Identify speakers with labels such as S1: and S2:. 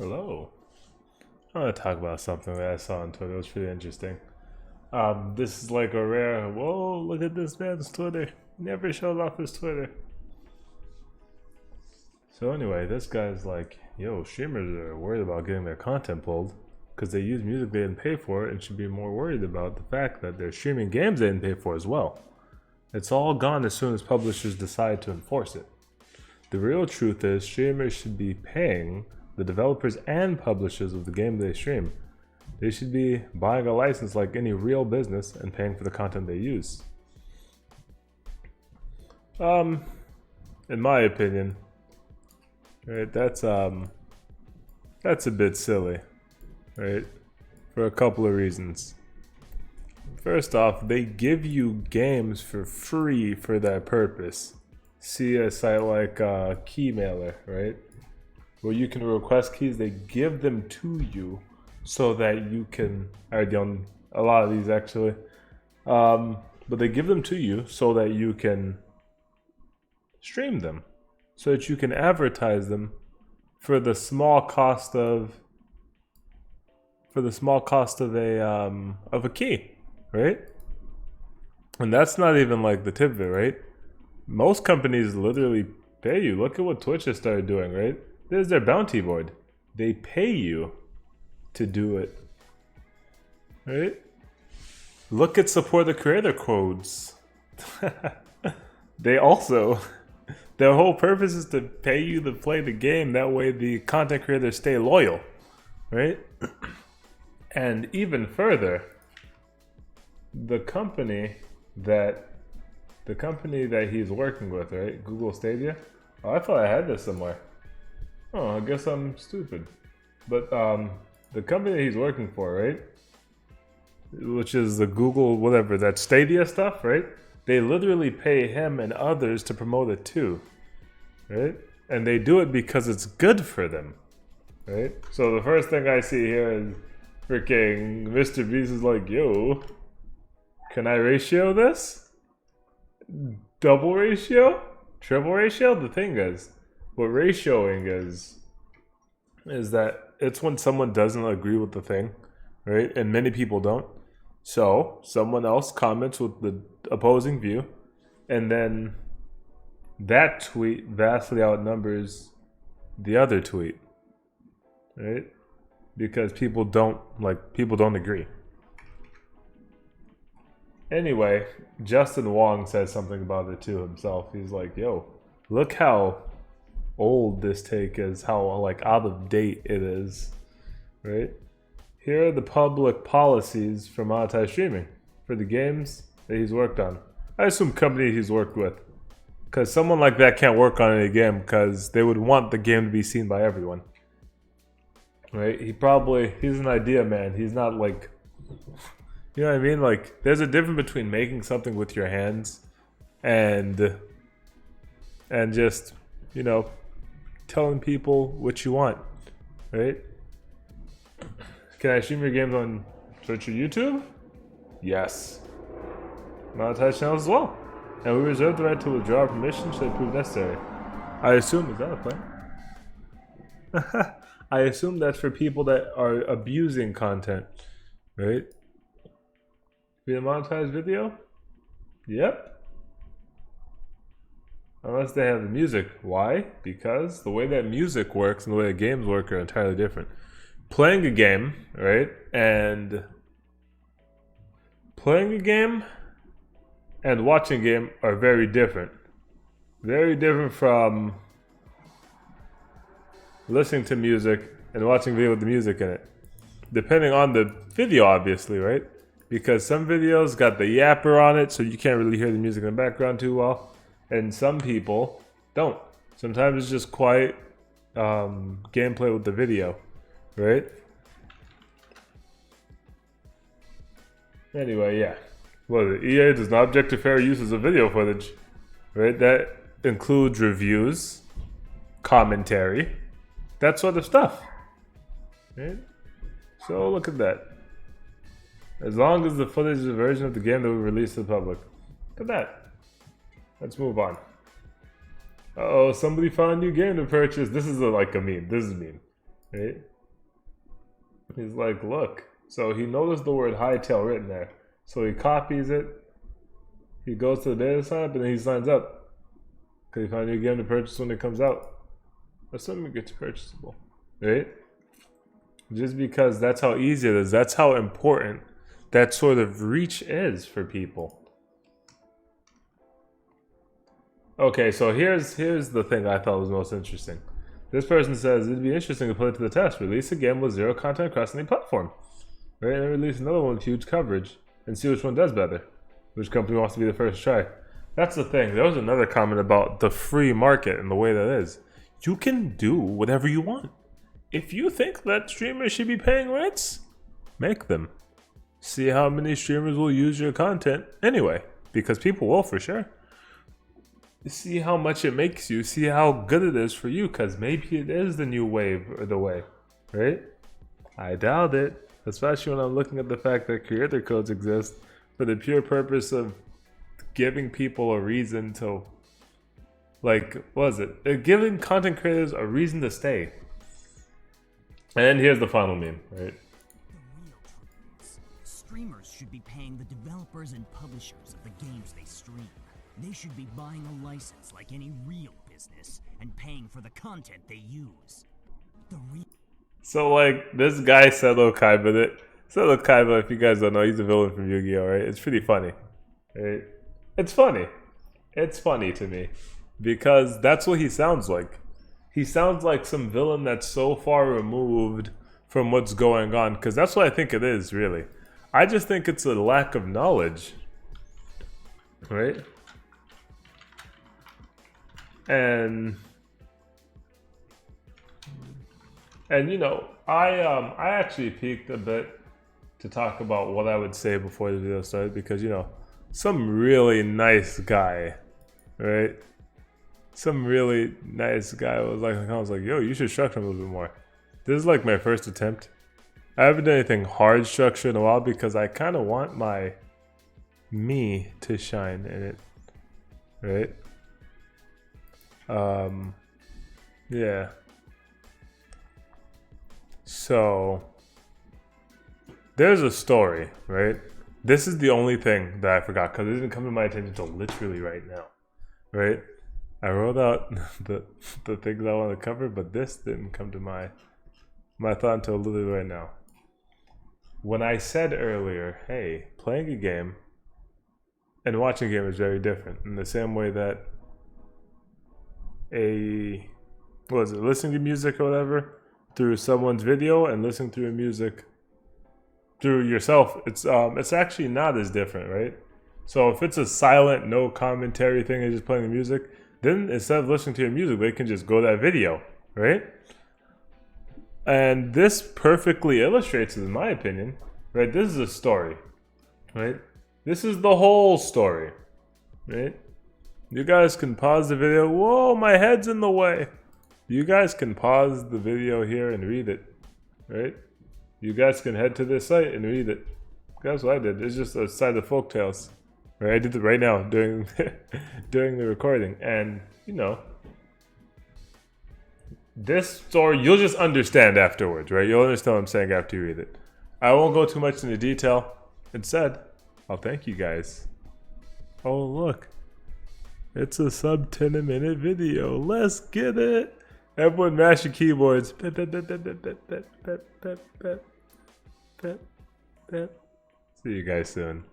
S1: Hello. I want to talk about something that I saw on Twitter. It was pretty interesting. This is like a rare, whoa, look at this man's Twitter. Never shows off his Twitter. So anyway, this guy's like, yo, streamers are worried about getting their content pulled because they use music they didn't pay for and should be more worried about the fact that they're streaming games they didn't pay for as well. It's all gone as soon as publishers decide to enforce it. The real truth is streamers should be paying the developers and publishers of the game they stream. They should be buying a license like any real business and paying for the content they use. In my opinion, right, that's a bit silly, right? For a couple of reasons. First off, they give you games for free for that purpose. See a site like Keymailer, right? Where you can request keys, they give them to you so that you can, I already own a lot of these actually, but they give them to you so that you can stream them, so that you can advertise them for the small cost of a key, right? And that's not even like the tip of it, right? Most companies literally pay you. Look at what Twitch has started doing, right? There's their bounty board. They pay you to do it, right? Look at support the creator codes. They also, their whole purpose is to pay you to play the game. That way the content creators stay loyal, right? And even further, the company that he's working with, right? Google Stadia. Oh, I thought I had this somewhere. Oh, I guess I'm stupid. But the company that he's working for, right? Which is the Google whatever, that Stadia stuff, right? They literally pay him and others to promote it too, right? And they do it because it's good for them, right? So the first thing I see here is freaking Mr. Beast is like, yo, can I ratio this? Double ratio? Triple ratio? The thing is, what ratioing is that it's when someone doesn't agree with the thing, right? And many people don't. So someone else comments with the opposing view, and then that tweet vastly outnumbers the other tweet, right? Because people don't agree. Anyway, Justin Wong says something about it too himself. He's like, yo, look how old this take is, how like out of date it is, right? Here are the public policies for monetized streaming for the games that he's worked on. I assume company he's worked with, because someone like that can't work on any game because they would want the game to be seen by everyone, right? He's an idea man. He's not like, you know what I mean? Like, there's a difference between making something with your hands and just, you know, telling people what you want, right? Can I stream your games on Twitch or YouTube? Yes. Monetize channels as well. And we reserve the right to withdraw permission should it prove necessary. I assume, is that a plan? I assume that's for people that are abusing content, right? Be a monetized video? Yep. Unless they have the music. Why? Because the way that music works and the way that games work are entirely different. Playing a game, right? And playing a game and watching a game are very different. Very different from listening to music and watching a video with the music in it. Depending on the video, obviously, right? Because some videos got the yapper on it, so you can't really hear the music in the background too well. And some people don't. Sometimes it's just quiet gameplay with the video, right? Anyway, yeah. Well, the EA does not object to fair uses of video footage, right? That includes reviews, commentary, that sort of stuff, right? So look at that. As long as the footage is a version of the game that we release to the public. Look at that. Let's move on. Uh-oh, somebody found a new game to purchase. This is like a meme. This is a meme. right? He's like, look. So he noticed the word hightail written there. So he copies it. He goes to the data side, but then he signs up. Because he finds a new game to purchase when it comes out. Assuming it gets purchasable, right? Just because that's how easy it is. That's how important that sort of reach is for people. Okay, so here's the thing I thought was most interesting. This person says it'd be interesting to put it to the test. Release a game with zero content across any platform, right? And then release another one with huge coverage and see which one does better. Which company wants to be the first to try? That's the thing. There was another comment about the free market and the way that is. You can do whatever you want. If you think that streamers should be paying rents, make them. See how many streamers will use your content anyway, because people will for sure. See how much it makes you, see how good it is for you, because maybe it is the new wave or the way, right? I doubt it, especially when I'm looking at the fact that creator codes exist for the pure purpose of giving people a reason to, like, what is it? Giving content creators a reason to stay. And here's the final meme, right?
S2: Streamers should be paying the developers and publishers of the games they stream. They should be buying a license like any real business and paying for the content they use.
S1: So, like, this guy Seto Kaiba it. Seto Kaiba, if you guys don't know, he's a villain from Yu-Gi-Oh, right? It's pretty funny, right? It's funny. It's funny to me because that's what he sounds like. He sounds like some villain that's so far removed from what's going on, because that's what I think it is, really. I just think it's a lack of knowledge, right? And you know, I actually peeked a bit to talk about what I would say before the video started, because, you know, some really nice guy, right? Some really nice guy was like, yo, you should structure him a little bit more. This is like my first attempt. I haven't done anything hard structure in a while because I kind of want me to shine in it, right? Yeah. So there's a story, right? This is the only thing that I forgot because it didn't come to my attention until literally right now, right? I wrote out the things I want to cover, but this didn't come to my thought until literally right now. When I said earlier, hey, playing a game and watching a game is very different, in the same way that listening to music or whatever through someone's video and listening through music through yourself, it's actually not as different, right? So if it's a silent, no commentary thing and just playing the music, then instead of listening to your music, they can just go to that video, right? And this perfectly illustrates it, in my opinion, right? This is a story, right? This is the whole story, right? You guys can pause the video. Whoa, my head's in the way. You guys can pause the video here and read it, right? You guys can head to this site and read it. That's what I did. It's just a site of folktales. Right? I did it right now during during the recording. And, you know, this story, you'll just understand afterwards, right? You'll understand what I'm saying after you read it. I won't go too much into detail. Instead, I'll thank you guys. Oh, look. It's a sub 10-minute video. Let's get it. Everyone mash your keyboards. See you guys soon.